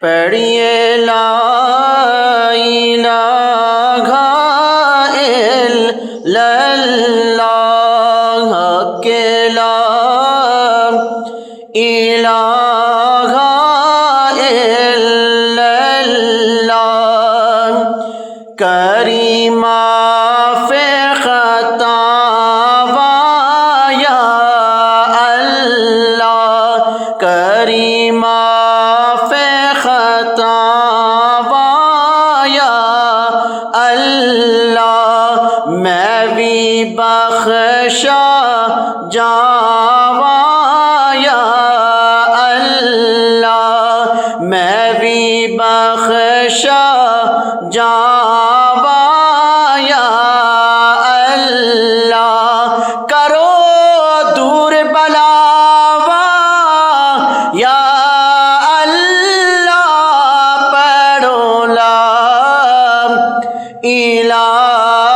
پڑھیے لا الہ الا اللہ کہ لا الہ الا اللہ کری معاف خطا یا اللہ کری معاف خطا یا اللہ میں بھی بخشا جاوا یا اللہ میں بھی بخشا جاوا یا اللہ کرو دور بلاوا یا اللہ پڑھو لا الہ